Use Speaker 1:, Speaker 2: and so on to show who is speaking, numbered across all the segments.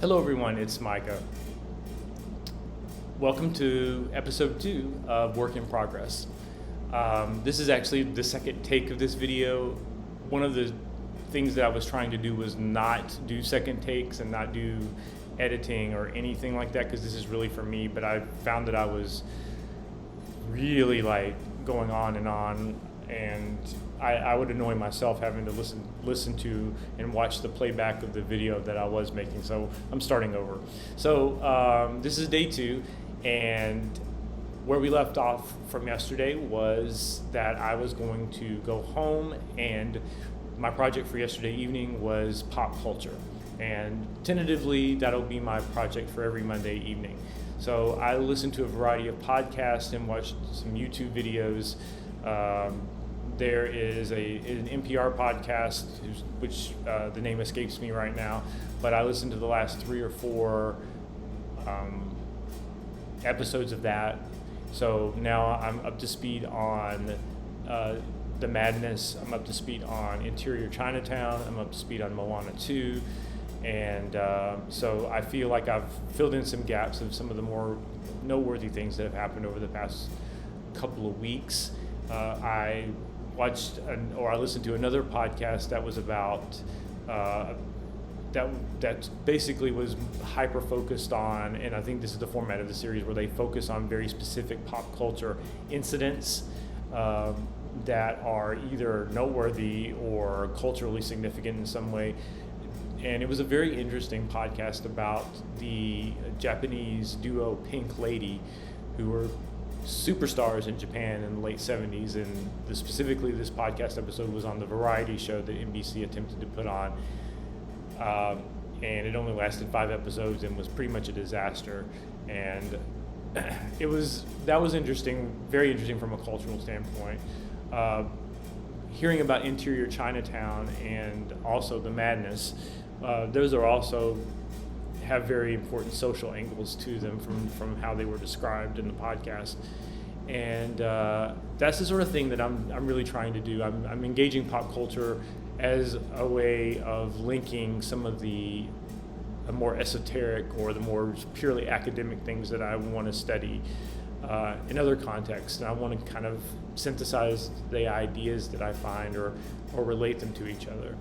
Speaker 1: Hello everyone, it's Micah. Welcome to episode 2 of Work in Progress. This is actually the second take of this video. One of the things that I was trying to do was not do second takes and not do editing or anything like that, because this is really for me, but I found that I was really going on, and I would annoy myself having to listen to and watch the playback of the video that I was making, so I'm starting over. So this is day 2, and where we left off from yesterday was that I was going to go home, and my project for yesterday evening was pop culture, and tentatively that'll be my project for every Monday evening. So I listened to a variety of podcasts and watched some YouTube videos. There is an NPR podcast, which the name escapes me right now, but I listened to the last 3 or 4 episodes of that. So now I'm up to speed on The Madness, I'm up to speed on Interior Chinatown, I'm up to speed on Moana 2, and so I feel like I've filled in some gaps of some of the more noteworthy things that have happened over the past couple of weeks. I listened to another podcast that was about that basically was hyper focused on, and I think this is the format of the series, where they focus on very specific pop culture incidents that are either noteworthy or culturally significant in some way. And it was a very interesting podcast about the Japanese duo Pink Lady, who were superstars in Japan in the late 70s, and specifically this podcast episode was on the variety show that NBC attempted to put on, and it only lasted 5 episodes and was pretty much a disaster. And that was interesting, very interesting from a cultural standpoint. Hearing about Interior Chinatown and also The Madness, those are also have very important social angles to them from how they were described in the podcast, and that's the sort of thing that I'm really trying to do. I'm engaging pop culture as a way of linking some of the more esoteric or the more purely academic things that I want to study in other contexts, and I want to kind of synthesize the ideas that I find or relate them to each other.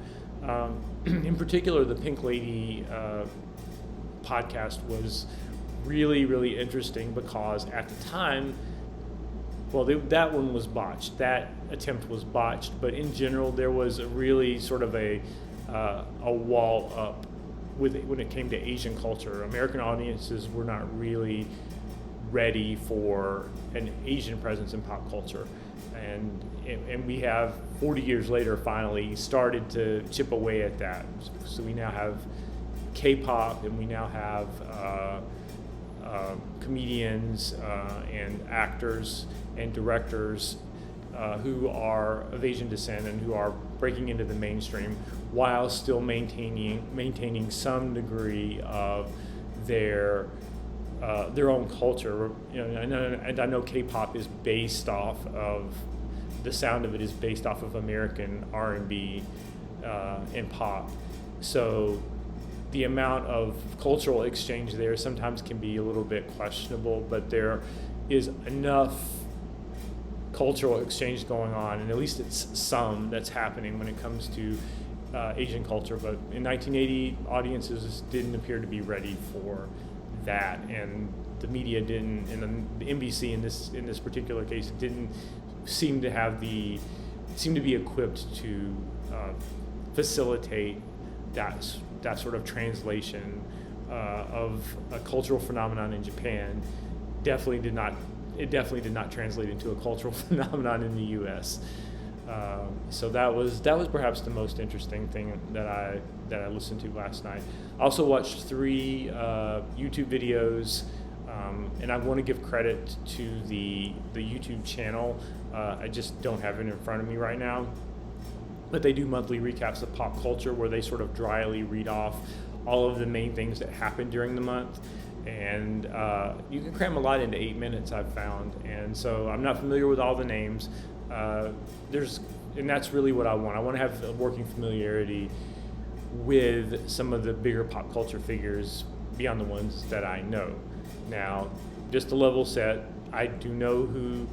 Speaker 1: In particular, the Pink Lady podcast was really, really interesting because at the time, that one was botched. That attempt was botched, but in general, there was a really sort of a wall up when it came to Asian culture. American audiences were not really ready for an Asian presence in pop culture, and we have 40 years later finally started to chip away at that. So we now have K-pop, and we now have comedians and actors and directors who are of Asian descent and who are breaking into the mainstream while still maintaining some degree of their own culture. And I know K-pop is based off of, the sound of it is based off of American R&B and pop. So the amount of cultural exchange there sometimes can be a little bit questionable, but there is enough cultural exchange going on, and at least it's some that's happening when it comes to Asian culture. But in 1980, audiences didn't appear to be ready for that, and the media didn't, and the NBC in this particular case didn't seem to be equipped to facilitate that sort of translation of a cultural phenomenon in Japan. Definitely did not translate into a cultural phenomenon in the U.S. So that was perhaps the most interesting thing that I listened to last night. I also watched 3 YouTube videos, and I want to give credit to the YouTube channel. I just don't have it in front of me right now, but they do monthly recaps of pop culture where they sort of dryly read off all of the main things that happened during the month. And you can cram a lot into 8 minutes, I've found. And so I'm not familiar with all the names. And that's really what I want. I want to have a working familiarity with some of the bigger pop culture figures beyond the ones that I know. Now, just to level set, I do know who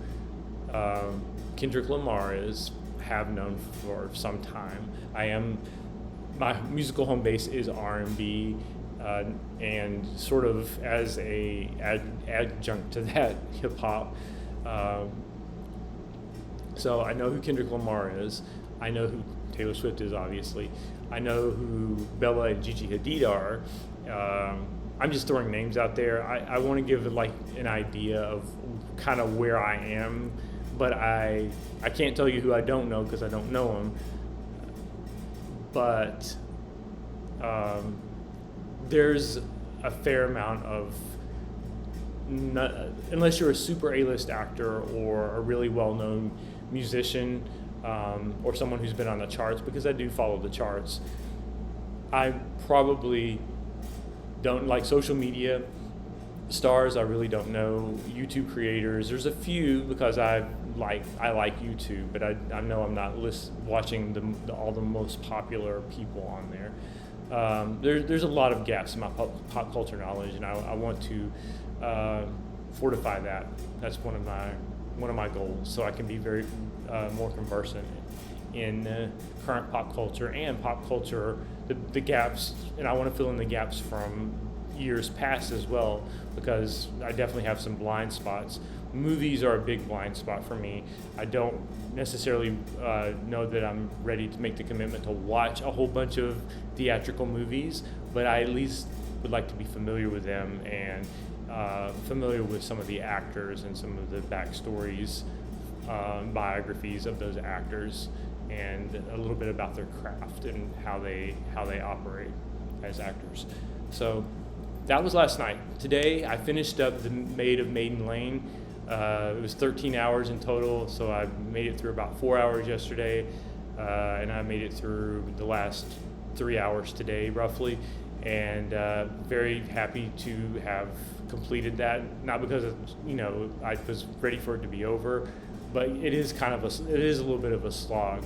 Speaker 1: Kendrick Lamar is, have known for some time. My musical home base is R&B, and sort of as a adjunct to that, hip hop. So I know who Kendrick Lamar is. I know who Taylor Swift is, obviously. I know who Bella and Gigi Hadid are. I'm just throwing names out there. I want to give like an idea of kind of where I am, but I can't tell you who I don't know because I don't know them. But there's a fair amount of, unless you're a super A-list actor or a really well-known musician, or someone who's been on the charts, because I do follow the charts, I probably don't like social media stars. I really don't know YouTube creators. There's a few because I like YouTube, but I know I'm not watching all the most popular people on there. There's a lot of gaps in my pop culture knowledge, and I want to fortify that. That's one of my goals, so I can be very more conversant in current pop culture and pop culture, the gaps, and I want to fill in the gaps from years past as well, because I definitely have some blind spots. Movies are a big blind spot for me. I don't necessarily know that I'm ready to make the commitment to watch a whole bunch of theatrical movies, but I at least would like to be familiar with them and familiar with some of the actors and some of the backstories, biographies of those actors, and a little bit about their craft and how they operate as actors. So that was last night. Today I finished up the Maid of Maiden Lane. It was 13 hours in total, so I made it through about 4 hours yesterday, and I made it through the last 3 hours today, roughly, and very happy to have completed that. Not because I was ready for it to be over, but it is a little bit of a slog,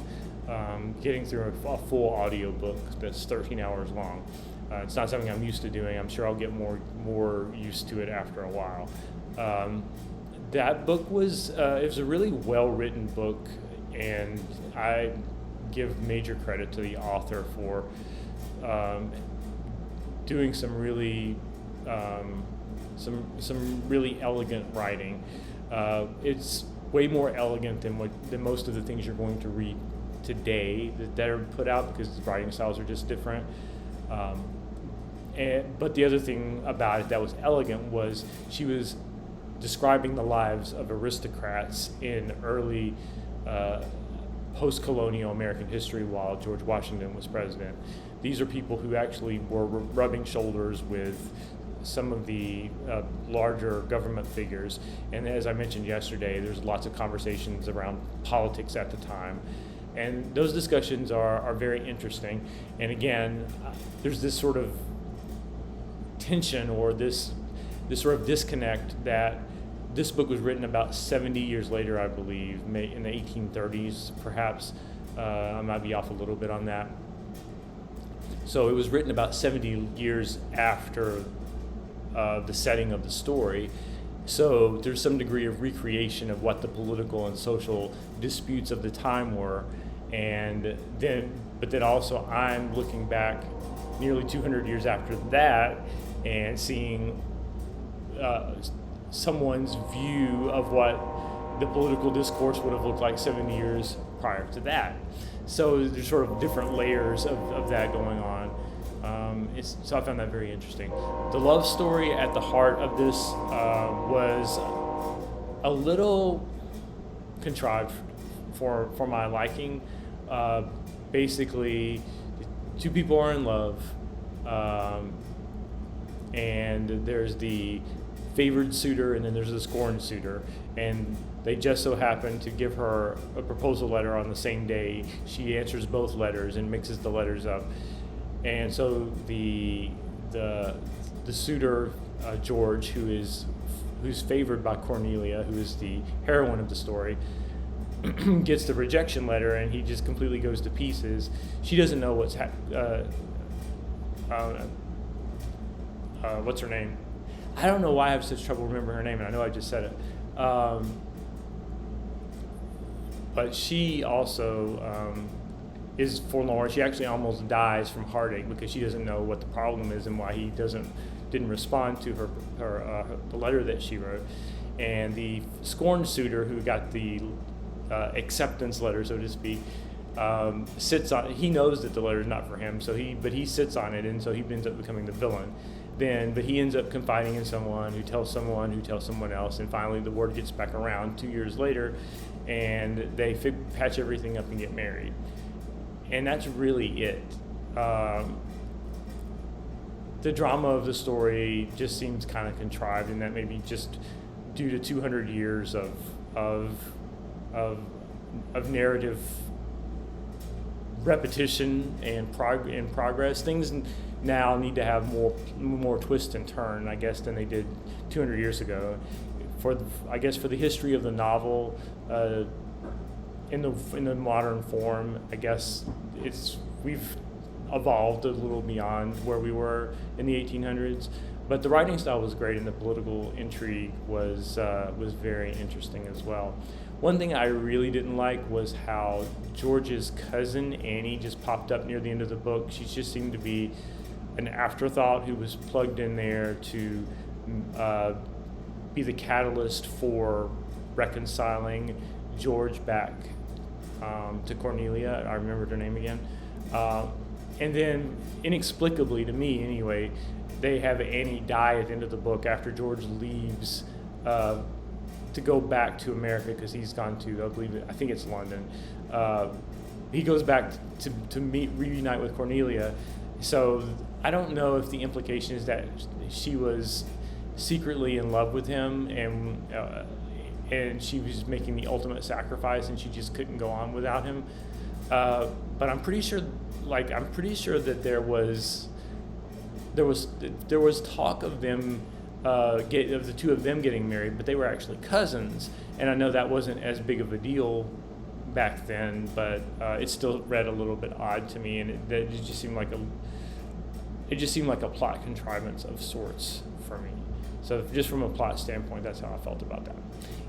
Speaker 1: getting through a full audio book that's 13 hours long. It's not something I'm used to doing. I'm sure I'll get more used to it after a while. That book was it was a really well-written book, and I give major credit to the author for doing some really elegant writing. It's way more elegant than most of the things you're going to read today that are put out, because the writing styles are just different. But the other thing about it that was elegant was she was describing the lives of aristocrats in early post-colonial American history while George Washington was president. These are people who actually were rubbing shoulders with some of the larger government figures. And as I mentioned yesterday, there's lots of conversations around politics at the time. And those discussions are very interesting. And again, there's this sort of tension or this sort of disconnect that this book was written about 70 years later, I believe, in the 1830s, perhaps. I might be off a little bit on that. So it was written about 70 years after the setting of the story. So there's some degree of recreation of what the political and social disputes of the time were. But then also I'm looking back nearly 200 years after that and seeing someone's view of what the political discourse would have looked like 70 years prior to that. So there's sort of different layers of that going on. So I found that very interesting. The love story at the heart of this was a little contrived for my liking. Basically, two people are in love, and there's the favored suitor and then there's the scorned suitor, and they just so happen to give her a proposal letter on the same day. She answers both letters and mixes the letters up, and so the suitor George, who's favored by Cornelia, who is the heroine of the story, gets the rejection letter, and he just completely goes to pieces. She doesn't know what's her name? I don't know why I have such trouble remembering her name, and I know I just said it. But she also is forlorn. She actually almost dies from heartache because she doesn't know what the problem is and why he didn't respond to the letter that she wrote. And the scorned suitor who got the acceptance letter, so to speak, sits on. He knows that the letter is not for him, but he sits on it, and so he ends up becoming the villain. But he ends up confiding in someone who tells someone else, and finally the word gets back around 2 years later, and they patch everything up and get married. And that's really it. The drama of the story just seems kind of contrived, and that maybe just due to 200 years of narrative repetition and progress. Things now need to have more twist and turn, I guess, than they did 200 years ago. For the history of the novel, in the modern form, I guess we've evolved a little beyond where we were in the 1800s. But the writing style was great, and the political intrigue was very interesting as well. One thing I really didn't like was how George's cousin Annie just popped up near the end of the book. She just seemed to be an afterthought who was plugged in there to be the catalyst for reconciling George back to Cornelia. I remembered her name again. And then, inexplicably, to me anyway, they have Annie die at the end of the book after George leaves to go back to America because he's gone to, I think it's London. He goes back to reunite with Cornelia. So I don't know if the implication is that she was secretly in love with him and she was making the ultimate sacrifice and she just couldn't go on without him. But I'm pretty sure that there was talk of them of the two of them getting married, but they were actually cousins, and I know that wasn't as big of a deal back then, but it still read a little bit odd to me, and it just seemed like a plot contrivance of sorts for me. So just from a plot standpoint, that's how I felt about that.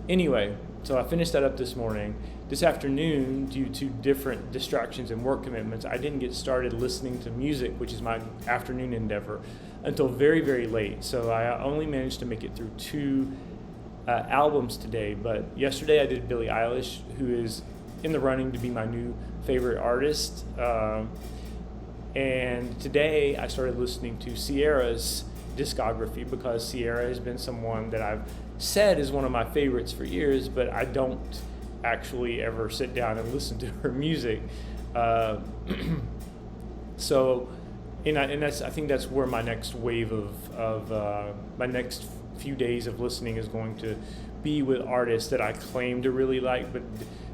Speaker 1: Anyway, so I finished that up this morning. This afternoon, due to different distractions and work commitments, I didn't get started listening to music, which is my afternoon endeavor, until very, very late. So I only managed to make it through 2 albums today. But yesterday I did Billie Eilish, who is in the running to be my new favorite artist. And today I started listening to Ciara's discography because Ciara has been someone that I've said is one of my favorites for years, but I don't actually ever sit down and listen to her music. So, I think that's where my next wave of my next few days of listening is going to be, with artists that I claim to really like, but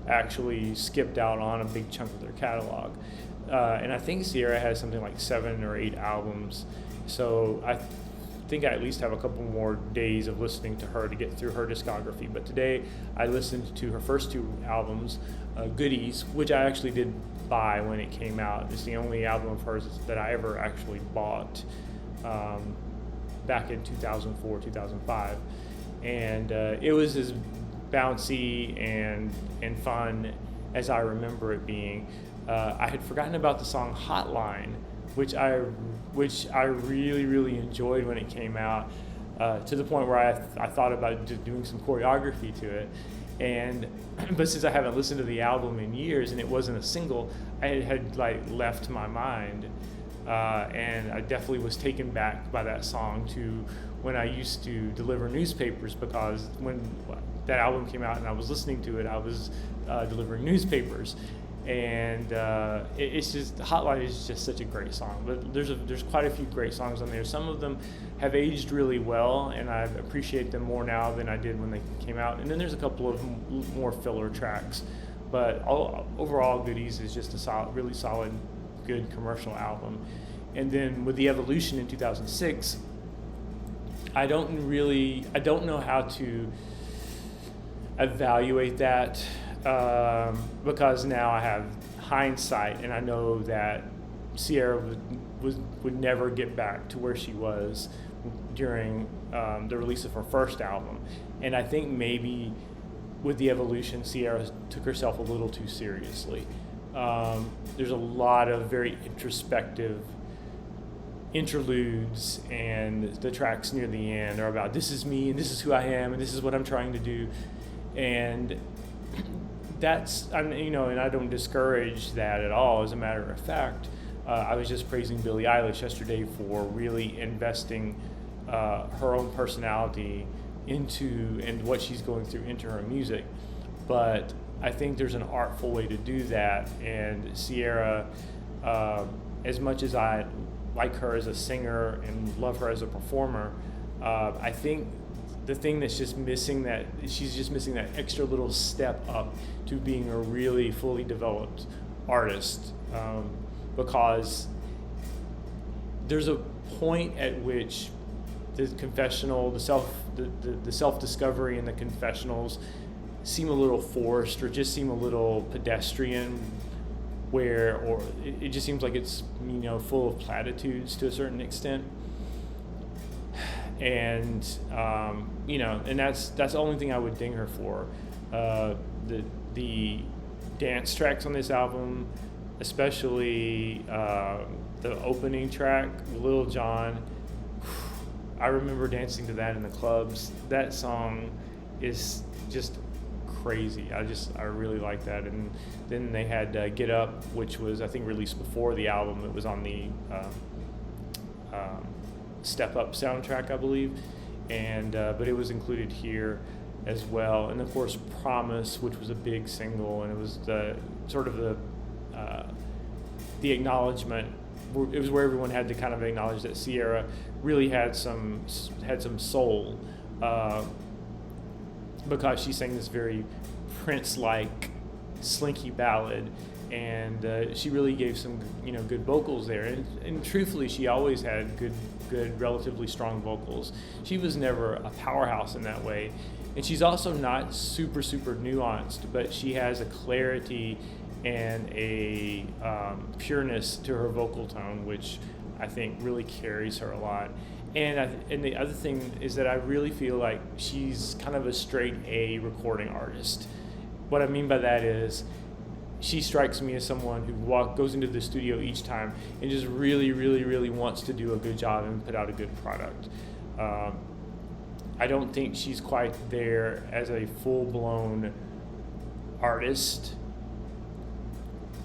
Speaker 1: actually skipped out on a big chunk of their catalog. And I think Ciara has something like 7 or 8 albums. So I think I at least have a couple more days of listening to her to get through her discography. But today I listened to her first 2 albums, Goodies, which I actually did buy when it came out. It's the only album of hers that I ever actually bought back in 2004, 2005. And it was as bouncy and fun as I remember it being. I had forgotten about the song Hotline, which I really, really enjoyed when it came out, to the point where I thought about doing some choreography to it. But since I haven't listened to the album in years and it wasn't a single, I had left my mind, and I definitely was taken back by that song to when I used to deliver newspapers, because when that album came out and I was listening to it, I was delivering newspapers. And it's just, Hotline is just such a great song. But there's quite a few great songs on there. Some of them have aged really well, and I appreciate them more now than I did when they came out. And then there's a couple of more filler tracks. But overall, Goodies is just a really solid, good commercial album. And then with the Evolution in 2006, I don't know how to evaluate that. Because now I have hindsight and I know that Ciara would never get back to where she was during the release of her first album. And I think maybe with the evolution, Ciara took herself a little too seriously. There's a lot of very introspective interludes, and the tracks near the end are about this is me and this is who I am and this is what I'm trying to do. And that's, and I don't discourage that at all. As a matter of fact, I was just praising Billie Eilish yesterday for really investing her own personality into and what she's going through into her music. But I think there's an artful way to do that, and Ciara, as much as I like her as a singer and love her as a performer, I think the thing that's just missing, that she's just missing that extra little step up to being a really fully developed artist, because there's a point at which the confessional, the self-discovery and the confessionals seem a little forced or just seem a little pedestrian, or it just seems like it's full of platitudes to a certain extent. And and that's the only thing I would ding her for. The dance tracks on this album, especially the opening track, Lil Jon, I remember dancing to that in the clubs. That song is just crazy. I really like that. And then they had Get Up, which was, I think, released before the album. It was on the Step Up soundtrack, I believe, and but it was included here as well. And of course, Promise, which was a big single, and it was the sort of the acknowledgement. It was where everyone had to kind of acknowledge that Ciara really had some soul, because she sang this very Prince-like slinky ballad, and she really gave some good vocals there. And truthfully, she always had good, relatively strong vocals. She was never a powerhouse in that way, and she's also not super nuanced, but she has a clarity and a pureness to her vocal tone, which I think really carries her a lot. And the other thing is that I really feel like she's kind of a straight A recording artist. What I mean by that is, she strikes me as someone who goes into the studio each time and just really wants to do a good job and put out a good product. I don't think she's quite there as a full-blown artist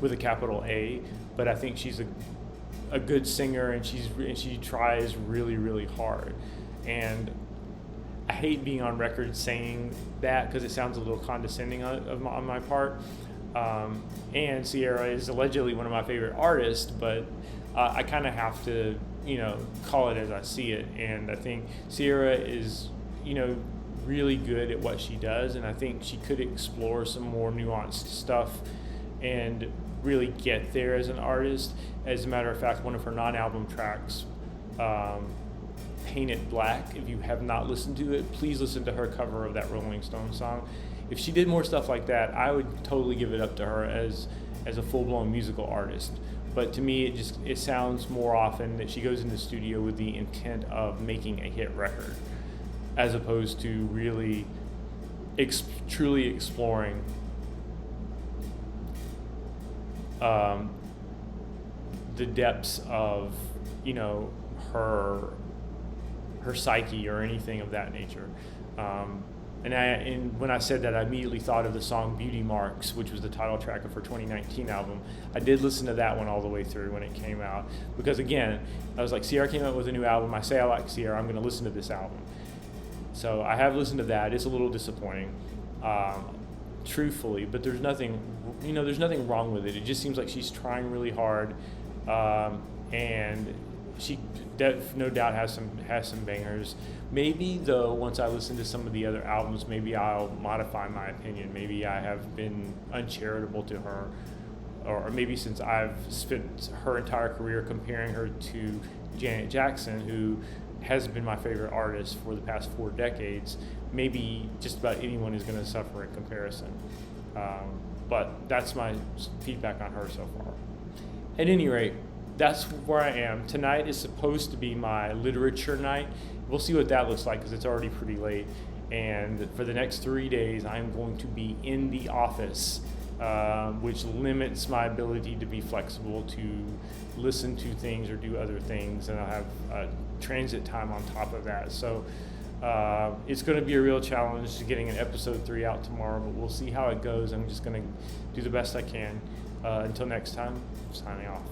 Speaker 1: with a capital A, but I think she's a good singer, and she tries really hard. And I hate being on record saying that because it sounds a little condescending on my part. And Ciara is allegedly one of my favorite artists, but I kind of have to, call it as I see it. And I think Ciara is, really good at what she does, and I think she could explore some more nuanced stuff and really get there as an artist. As a matter of fact, one of her non-album tracks, Painted Black, if you have not listened to it, please listen to her cover of that Rolling Stones song. If she did more stuff like that, I would totally give it up to her as a full-blown musical artist. But to me, it sounds more often that she goes in the studio with the intent of making a hit record, as opposed to really truly exploring the depths of her psyche or anything of that nature. And when I said that, I immediately thought of the song Beauty Marks, which was the title track of her 2019 album. I did listen to that one all the way through when it came out, because again, I was like, Ciara came out with a new album. I say I like Ciara, I'm going to listen to this album. So I have listened to that. It's a little disappointing, truthfully, but there's nothing wrong with it. It just seems like she's trying really hard, and she no doubt has some bangers. Maybe though, once I listen to some of the other albums, maybe I'll modify my opinion. Maybe I have been uncharitable to her, or maybe since I've spent her entire career comparing her to Janet Jackson, who has been my favorite artist for the past 4 decades, maybe just about anyone is going to suffer in comparison. But that's my feedback on her so far. At any rate, that's where I am. Tonight is supposed to be my literature night. We'll see what that looks like because it's already pretty late. And for the next 3 days, I'm going to be in the office, which limits my ability to be flexible to listen to things or do other things. And I'll have transit time on top of that. So it's going to be a real challenge getting an episode 3 out tomorrow, but we'll see how it goes. I'm just going to do the best I can. Until next time, signing off.